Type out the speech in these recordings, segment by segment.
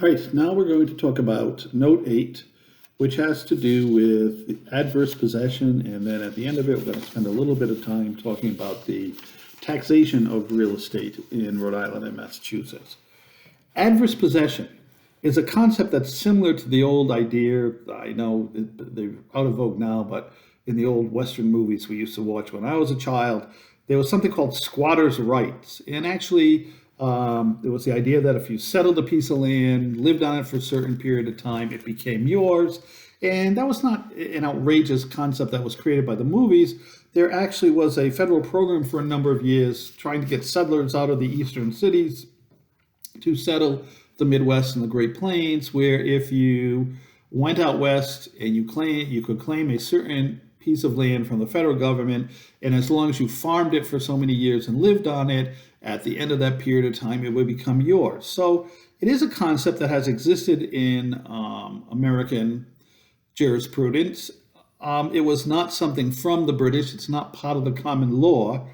All right, now we're going to talk about Note 8, which has to do with adverse possession, and then at the end of it, we're going to spend a little bit of time talking about the taxation of real estate in Rhode Island and Massachusetts. Adverse possession is a concept that's similar to the old idea. I know they're out of vogue now, but in the old Western movies we used to watch when I was a child, there was something called squatters' rights. And actually, there was the idea that if you settled a piece of land, lived on it for a certain period of time, it became yours. And that was not an outrageous concept that was created by the movies. There actually was a federal program for a number of years trying to get settlers out of the eastern cities to settle the Midwest and the Great Plains, where if you went out west and you could claim a certain piece of land from the federal government, and as long as you farmed it for so many years and lived on it, at the end of that period of time, it would become yours. So it is a concept that has existed in American jurisprudence. It was not something from the British. It's not part of the common law.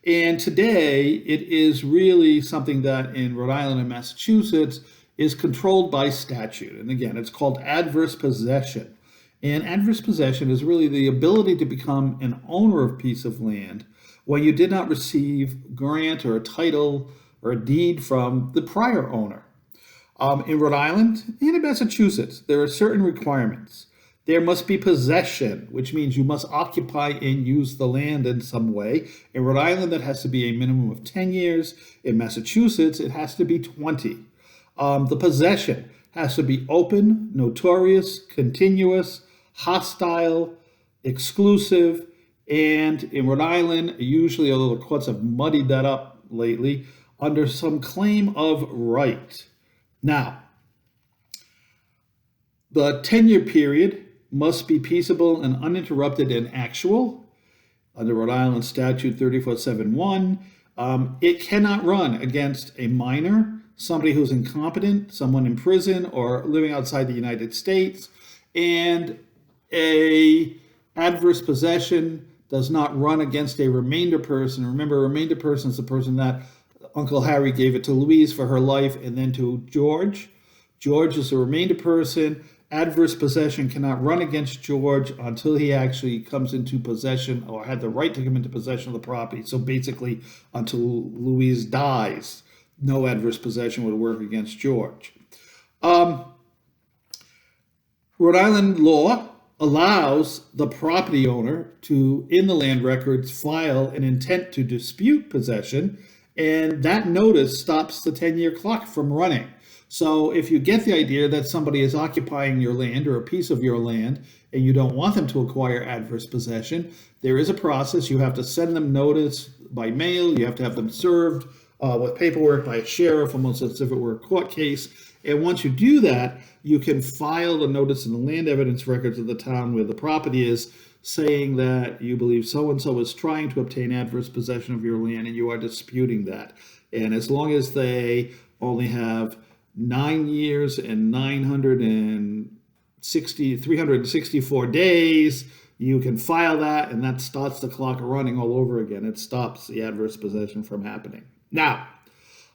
And today, it is really something that in Rhode Island and Massachusetts is controlled by statute. And again, it's called adverse possession. And adverse possession is really the ability to become an owner of a piece of land when you did not receive grant or a title or a deed from the prior owner. In Rhode Island and in Massachusetts, there are certain requirements. There must be possession, which means you must occupy and use the land in some way. In Rhode Island, that has to be a minimum of 10 years. In Massachusetts, it has to be 20. The possession has to be open, notorious, continuous, hostile, exclusive, and in Rhode Island, usually, although the courts have muddied that up lately, under some claim of right. Now, the 10-year period must be peaceable and uninterrupted and actual. Under Rhode Island Statute 3471, it cannot run against a minor, somebody who's incompetent, someone in prison or living outside the United States, and a adverse possession does not run against a remainder person. Remember, a remainder person is the person that Uncle Harry gave it to Louise for her life and then to George. George is a remainder person. Adverse possession cannot run against George until he actually comes into possession or had the right to come into possession of the property. So basically, until Louise dies, no adverse possession would work against George. Rhode Island law allows the property owner to, in the land records, file an intent to dispute possession, and that notice stops the 10-year clock from running. So if you get the idea that somebody is occupying your land or a piece of your land and you don't want them to acquire adverse possession, there is a process. You have to send them notice by mail. You have to have them served with paperwork by a sheriff, almost as if it were a court case. And once you do that, you can file the notice in the land evidence records of the town where the property is, saying that you believe so-and-so is trying to obtain adverse possession of your land and you are disputing that. And as long as they only have 9 years and 364 days, you can file that, and that starts the clock running all over again. It stops the adverse possession from happening. Now,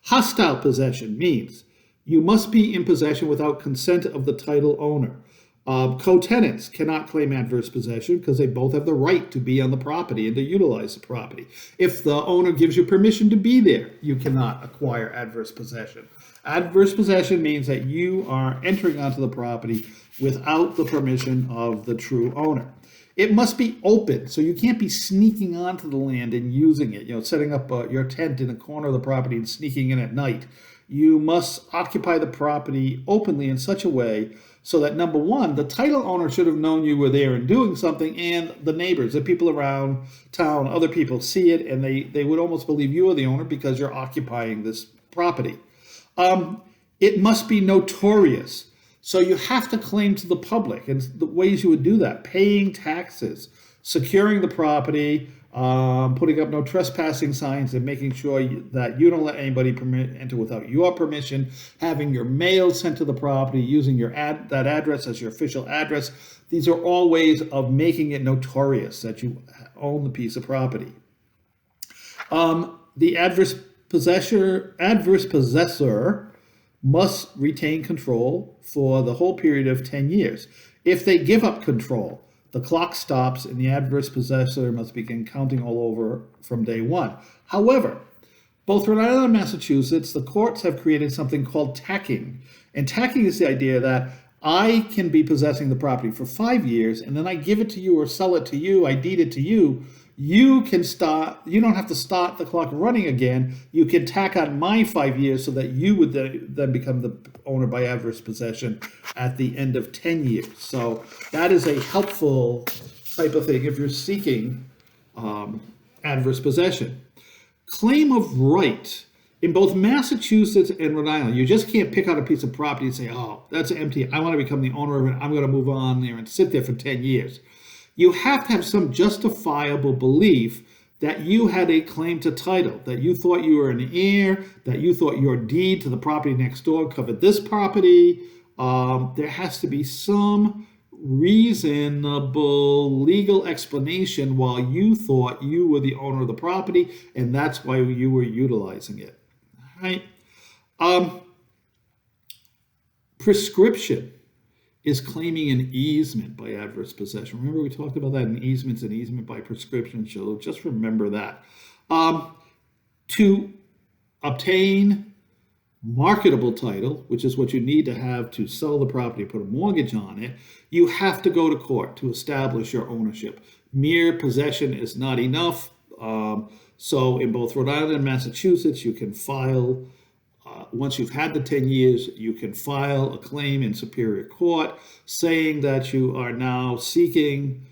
hostile possession means you must be in possession without consent of the title owner. Co-tenants cannot claim adverse possession because they both have the right to be on the property and to utilize the property. If the owner gives you permission to be there, you cannot acquire adverse possession. Adverse possession means that you are entering onto the property without the permission of the true owner. It must be open, so you can't be sneaking onto the land and using it, setting up your tent in a corner of the property and sneaking in at night. You must occupy the property openly in such a way so that, number one, the title owner should have known you were there and doing something, and the neighbors, the people around town, other people see it, and they would almost believe you are the owner because you're occupying this property. It must be notorious. So you have to claim to the public, and the ways you would do that: paying taxes, securing the property, putting up no trespassing signs, and making sure that you don't let anybody enter without your permission, having your mail sent to the property, using that address as your official address. These are all ways of making it notorious that you own the piece of property. The adverse possessor must retain control for the whole period of 10 years. If they give up control, the clock stops and the adverse possessor must begin counting all over from day one. However, both Rhode Island and Massachusetts, the courts have created something called tacking. And tacking is the idea that I can be possessing the property for 5 years, and then I give it to you or sell it to you, I deed it to you. You don't have to start the clock running again. You can tack on my 5 years so that you would then become the owner by adverse possession at the end of 10 years. So that is a helpful type of thing if you're seeking adverse possession. Claim of right. In both Massachusetts and Rhode Island, you just can't pick out a piece of property and say, oh, that's empty. I want to become the owner of it. I'm going to move on there and sit there for 10 years. You have to have some justifiable belief that you had a claim to title, that you thought you were an heir, that you thought your deed to the property next door covered this property. There has to be some reasonable legal explanation why you thought you were the owner of the property, and that's why you were utilizing it. Right? Prescription is claiming an easement by adverse possession. Remember we talked about that in easements and easement by prescription, so just remember that. To obtain marketable title, which is what you need to have to sell the property, put a mortgage on it, you have to go to court to establish your ownership. Mere possession is not enough. So in both Rhode Island and Massachusetts, you can file, once you've had the 10 years, you can file a claim in Superior Court saying that you are now seeking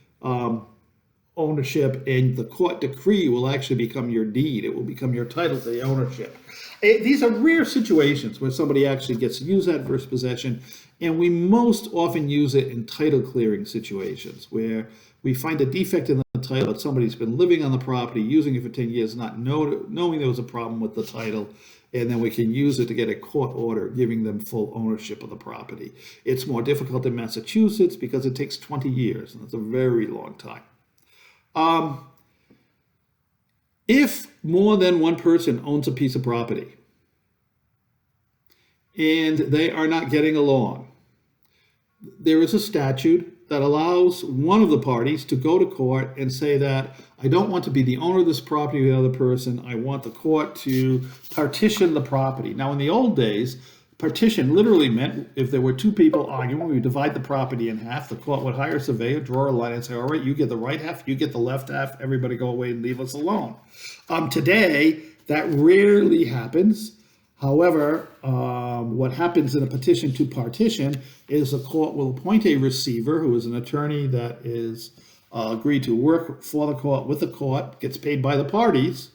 ownership, and the court decree will actually become your deed. It will become your title to the ownership. These are rare situations where somebody actually gets to use adverse possession, and we most often use it in title clearing situations where we find a defect in the title, but somebody's been living on the property, using it for 10 years, not knowing there was a problem with the title, and then we can use it to get a court order giving them full ownership of the property. It's more difficult in Massachusetts because it takes 20 years, and it's a very long time. If more than one person owns a piece of property and they are not getting along, there is a statute that allows one of the parties to go to court and say that I don't want to be the owner of this property with the other person. I want the court to partition the property. Now, in the old days, partition literally meant if there were two people arguing, we would divide the property in half. The court would hire a surveyor, draw a line, and say, all right, you get the right half, you get the left half, everybody go away and leave us alone. Today, that rarely happens. However, what happens in a petition to partition is the court will appoint a receiver who is an attorney that is agreed to work for the court, with the court, gets paid by the parties,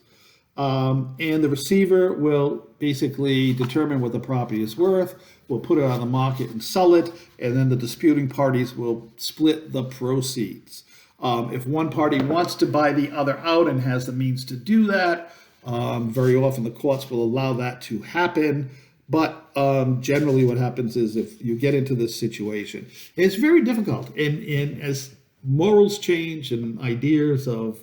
and the receiver will basically determine what the property is worth, will put it on the market and sell it, and then the disputing parties will split the proceeds. If one party wants to buy the other out and has the means to do that, very often the courts will allow that to happen. But generally what happens is if you get into this situation, it's very difficult. And as morals change and ideas of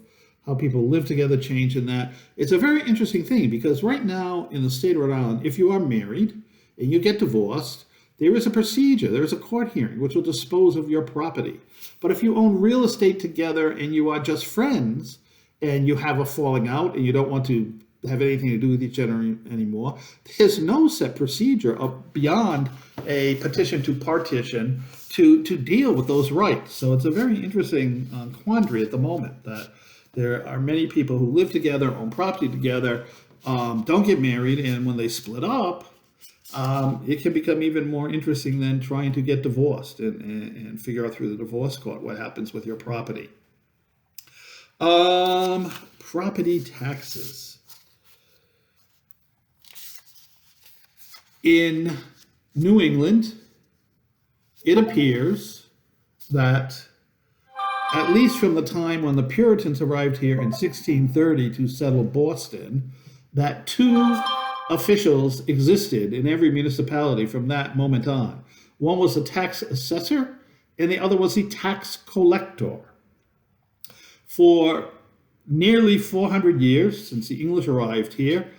how people live together change in that, it's a very interesting thing because right now in the state of Rhode Island, if you are married and you get divorced, there is a procedure, there is a court hearing which will dispose of your property. But if you own real estate together and you are just friends and you have a falling out and you don't want to have anything to do with each other anymore, there's no set procedure beyond a petition to partition to deal with those rights. So it's a very interesting quandary at the moment that there are many people who live together, own property together, don't get married, and when they split up, it can become even more interesting than trying to get divorced and figure out through the divorce court what happens with your property. Property taxes. In New England, it appears that at least from the time when the Puritans arrived here in 1630 to settle Boston, that two officials existed in every municipality from that moment on. One was the tax assessor, and the other was the tax collector. For nearly 400 years, since the English arrived here,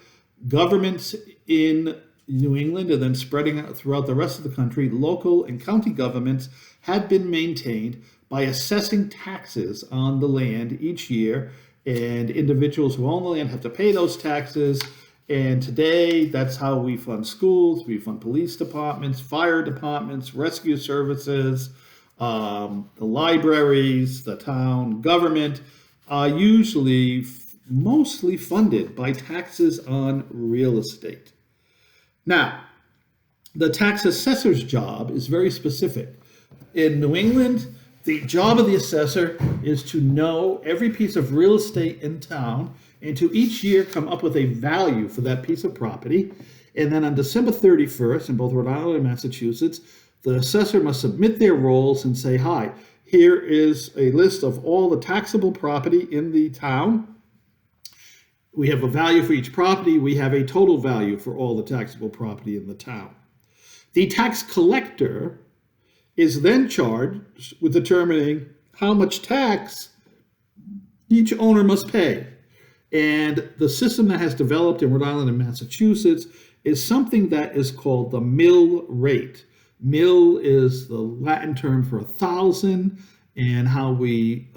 governments in the New England and then spreading out throughout the rest of the country, local and county governments had been maintained by assessing taxes on the land each year, and individuals who own the land have to pay those taxes. And today, that's how we fund schools, we fund police departments, fire departments, rescue services, the libraries, the town government, are usually mostly funded by taxes on real estate. Now, the tax assessor's job is very specific. In New England, the job of the assessor is to know every piece of real estate in town and to each year come up with a value for that piece of property. And then on December 31st, in both Rhode Island and Massachusetts, the assessor must submit their rolls and say, hi, here is a list of all the taxable property in the town. We have a value for each property. We have a total value for all the taxable property in the town. The tax collector is then charged with determining how much tax each owner must pay. And the system that has developed in Rhode Island and Massachusetts is something that is called the mill rate. Mill is the Latin term for 1,000, and how we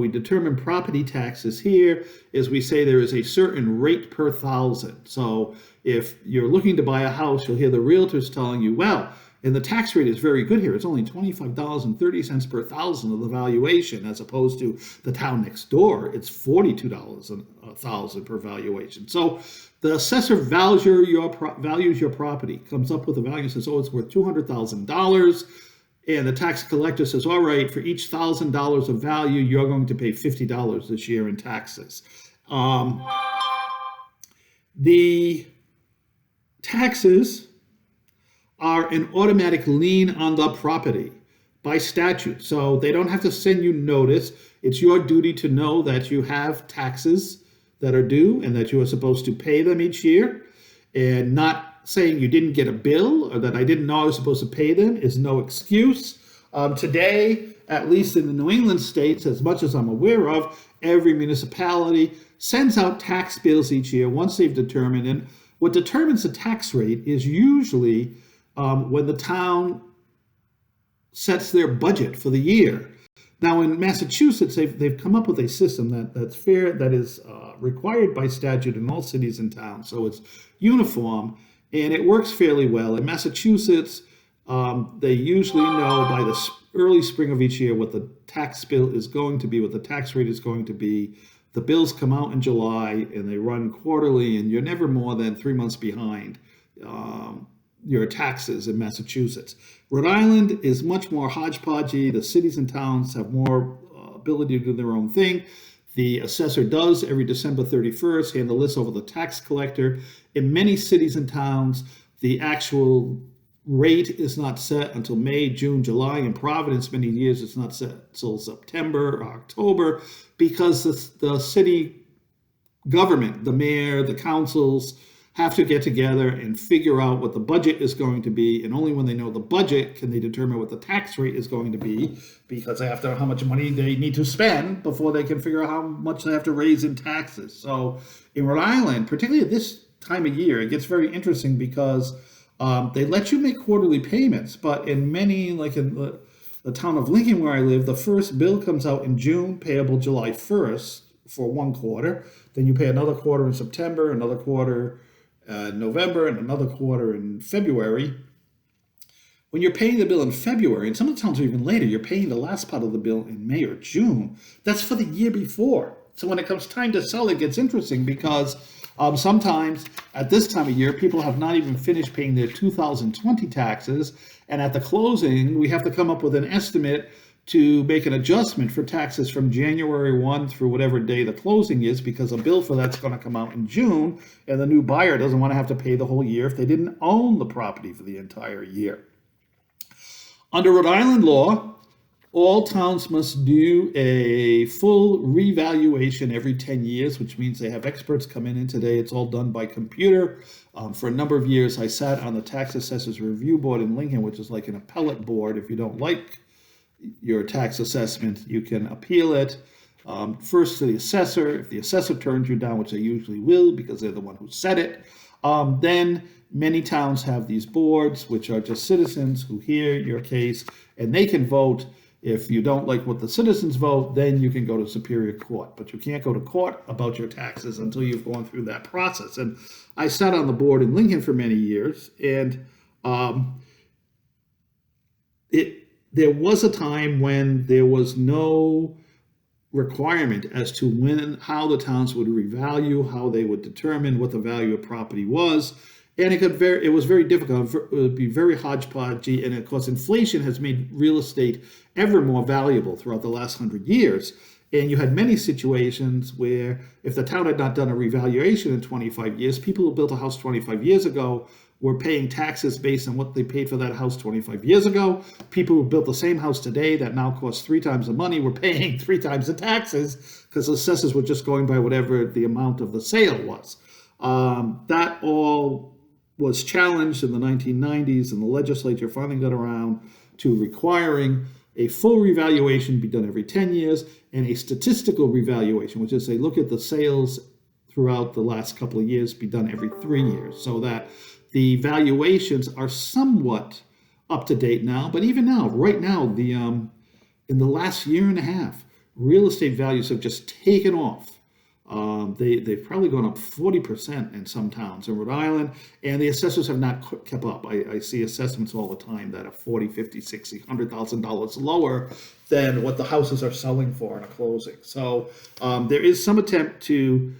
determine property taxes here is we say there is a certain rate per 1,000. So if you're looking to buy a house, you'll hear the realtors telling you, well, and the tax rate is very good here. It's only $25.30 per 1,000 of the valuation, as opposed to the town next door. It's $42 a 1,000 per valuation. So the assessor values your property, comes up with a value and says, oh, it's worth $200,000. And the tax collector says, all right, for each $1,000 of value, you're going to pay $50 this year in taxes. The taxes are an automatic lien on the property by statute. So they don't have to send you notice. It's your duty to know that you have taxes that are due and that you are supposed to pay them each year. And not saying you didn't get a bill or that I didn't know I was supposed to pay them is no excuse. Today, at least in the New England states, as much as I'm aware of, every municipality sends out tax bills each year once they've determined. And what determines the tax rate is usually when the town sets their budget for the year. Now in Massachusetts, they've come up with a system that's fair, that is required by statute in all cities and towns. So it's uniform and it works fairly well. In Massachusetts, they usually know by the early spring of each year what the tax bill is going to be, what the tax rate is going to be. The bills come out in July and they run quarterly, and you're never more than 3 months behind your taxes in Massachusetts. Rhode Island is much more hodgepodgey. The cities and towns have more ability to do their own thing. The assessor does every December 31st hand the list over the tax collector. In many cities and towns, the actual rate is not set until May, June, July. In Providence, many years it's not set until September or October, because the city government, the mayor, the councils, have to get together and figure out what the budget is going to be. And only when they know the budget can they determine what the tax rate is going to be, because they have to know how much money they need to spend before they can figure out how much they have to raise in taxes. So in Rhode Island, particularly at this time of year, it gets very interesting because they let you make quarterly payments. But in many, like in the town of Lincoln where I live, the first bill comes out in June, payable July 1st for one quarter. Then you pay another quarter in September, another quarter November, and another quarter in February. When you're paying the bill in February, and some of the towns are even later, you're paying the last part of the bill in May or June. That's for the year before. So when it comes time to sell, it gets interesting because sometimes at this time of year, people have not even finished paying their 2020 taxes. And at the closing, we have to come up with an estimate to make an adjustment for taxes from January 1 through whatever day the closing is, because a bill for that's going to come out in June, and the new buyer doesn't want to have to pay the whole year if they didn't own the property for the entire year. Under Rhode Island law, all towns must do a full revaluation every 10 years, which means they have experts come in, and today it's all done by computer. For a number of years, I sat on the Tax Assessors Review Board in Lincoln, which is like an appellate board. If you don't like your tax assessment, you can appeal it first to the assessor. If the assessor turns you down, which they usually will because they're the one who set it, then many towns have these boards, which are just citizens who hear your case, and they can vote. If you don't like what the citizens vote, then you can go to Superior Court. But you can't go to court about your taxes until you've gone through that process. And I sat on the board in Lincoln for many years, and there was a time when there was no requirement as to how the towns would revalue, how they would determine what the value of property was. And it was very difficult. It would be very hodgepodgey. And of course, inflation has made real estate ever more valuable throughout the last 100 years. And you had many situations where if the town had not done a revaluation in 25 years, people who built a house 25 years ago were paying taxes based on what they paid for that house 25 years ago. People who built the same house today that now costs 3 times the money were paying 3 times the taxes because the assessors were just going by whatever the amount of the sale was. That all was challenged in the 1990s, and the legislature finally got around to requiring a full revaluation be done every 10 years and a statistical revaluation, which is they look at the sales throughout the last couple of years, be done every 3 years, so that the valuations are somewhat up to date now. But even now, right now, in the last year and a half, real estate values have just taken off. They've probably gone up 40% in some towns in Rhode Island, and the assessors have not kept up. I see assessments all the time that are $40, $50, $60, $100,000 lower than what the houses are selling for in a closing. So there is some attempt to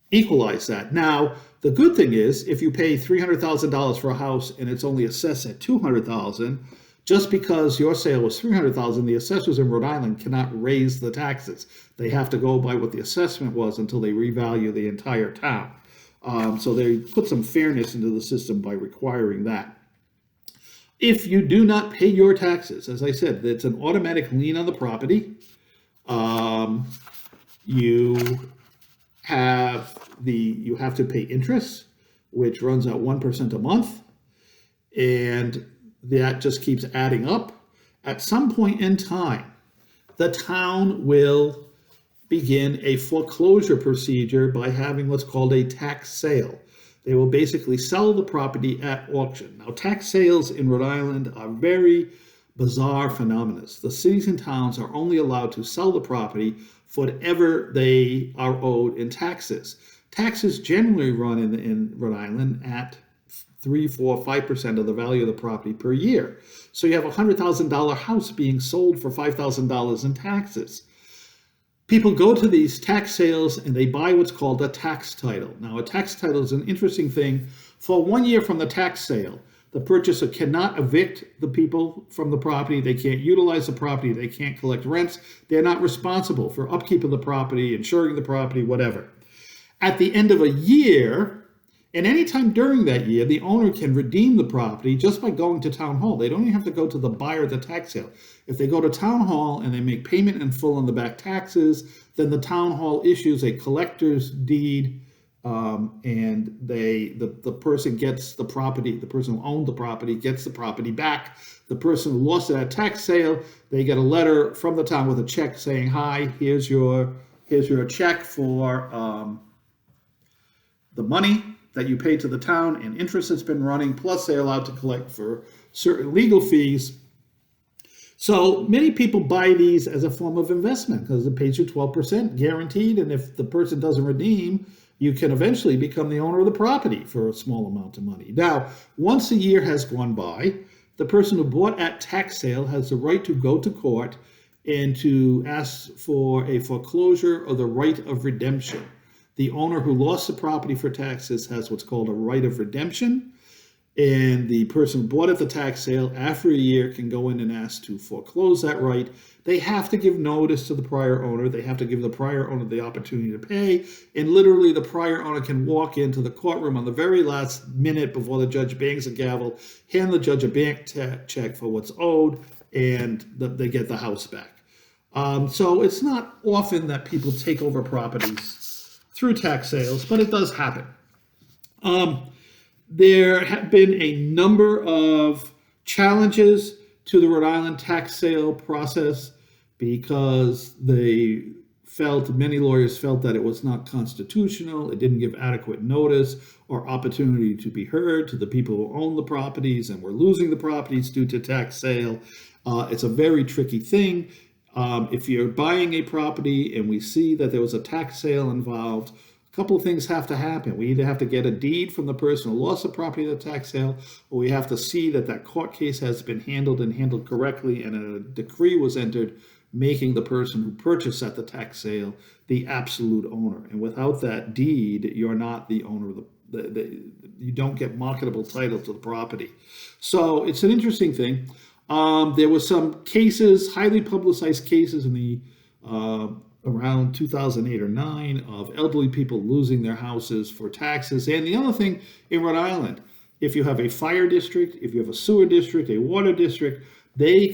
equalize that. Now, the good thing is, if you pay $300,000 for a house and it's only assessed at $200,000, just because your sale was $300,000, the assessors in Rhode Island cannot raise the taxes. They have to go by what the assessment was until they revalue the entire town. So they put some fairness into the system by requiring that. If you do not pay your taxes, as I said, it's an automatic lien on the property. You have to pay interest, which runs at 1% a month, and that just keeps adding up. At some point in time, the town will begin a foreclosure procedure by having what's called a tax sale. They will basically sell the property at auction. Now, tax sales in Rhode Island are very bizarre phenomena. The cities and towns are only allowed to sell the property for whatever they are owed in taxes. Taxes generally run in Rhode Island at 3, 4, 5% of the value of the property per year. So you have a $100,000 house being sold for $5,000 in taxes. People go to these tax sales and they buy what's called a tax title. Now, a tax title is an interesting thing. For 1 year from the tax sale, the purchaser cannot evict the people from the property. They can't utilize the property. They can't collect rents. They're not responsible for upkeep of the property, insuring the property, whatever. At the end of a year, and anytime during that year, the owner can redeem the property just by going to town hall. They don't even have to go to the buyer at the tax sale. If they go to town hall and they make payment in full on the back taxes, then the town hall issues a collector's deed, and the person gets the property. The person who owned the property gets the property back. The person who lost it at tax sale, they get a letter from the town with a check saying, "Hi, here's your check for the money that you pay to the town and interest that's been running, plus they're allowed to collect for certain legal fees." So many people buy these as a form of investment because it pays you 12% guaranteed, and if the person doesn't redeem, you can eventually become the owner of the property for a small amount of money. Now, once a year has gone by, the person who bought at tax sale has the right to go to court and to ask for a foreclosure or the right of redemption. The owner who lost the property for taxes has what's called a right of redemption, and the person who bought at the tax sale after a year can go in and ask to foreclose that right. They have to give notice to the prior owner. They have to give the prior owner the opportunity to pay, and literally the prior owner can walk into the courtroom on the very last minute before the judge bangs a gavel, hand the judge a bank check for what's owed, and they get the house back. So it's not often that people take over properties through tax sales, but it does happen. There have been a number of challenges to the Rhode Island tax sale process because many lawyers felt that it was not constitutional, it didn't give adequate notice, or opportunity to be heard to the people who own the properties and were losing the properties due to tax sale. It's a very tricky thing. If you're buying a property and we see that there was a tax sale involved, a couple of things have to happen. We either have to get a deed from the person who lost the property at the tax sale, or we have to see that that court case has been handled and handled correctly, and a decree was entered making the person who purchased at the tax sale the absolute owner. And without that deed, you're not the owner of you don't get marketable title to the property. So it's an interesting thing. There were some cases, highly publicized cases in the around 2008 or 9 of elderly people losing their houses for taxes. And the other thing in Rhode Island, if you have a fire district, if you have a sewer district, a water district, they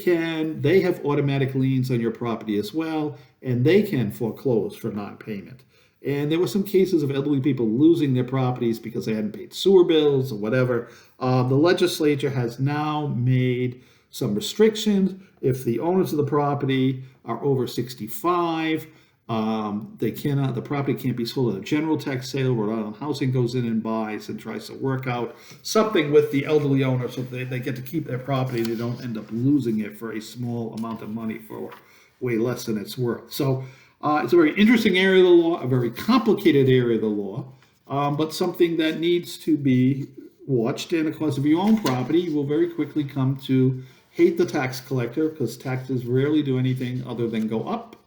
have automatic liens on your property as well, and they can foreclose for non-payment. And there were some cases of elderly people losing their properties because they hadn't paid sewer bills or whatever. The legislature has now made some restrictions. If the owners of the property are over 65, the property can't be sold at a general tax sale. Rhode Island Housing goes in and buys and tries to work out something with the elderly owner so they get to keep their property. They don't end up losing it for a small amount of money for way less than it's worth. So it's a very interesting area of the law, a very complicated area of the law, but something that needs to be watched. And of course, if you own property, you will very quickly come to hate the tax collector because taxes rarely do anything other than go up,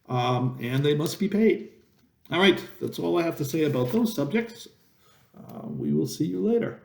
and they must be paid. All right, that's all I have to say about those subjects. We will see you later.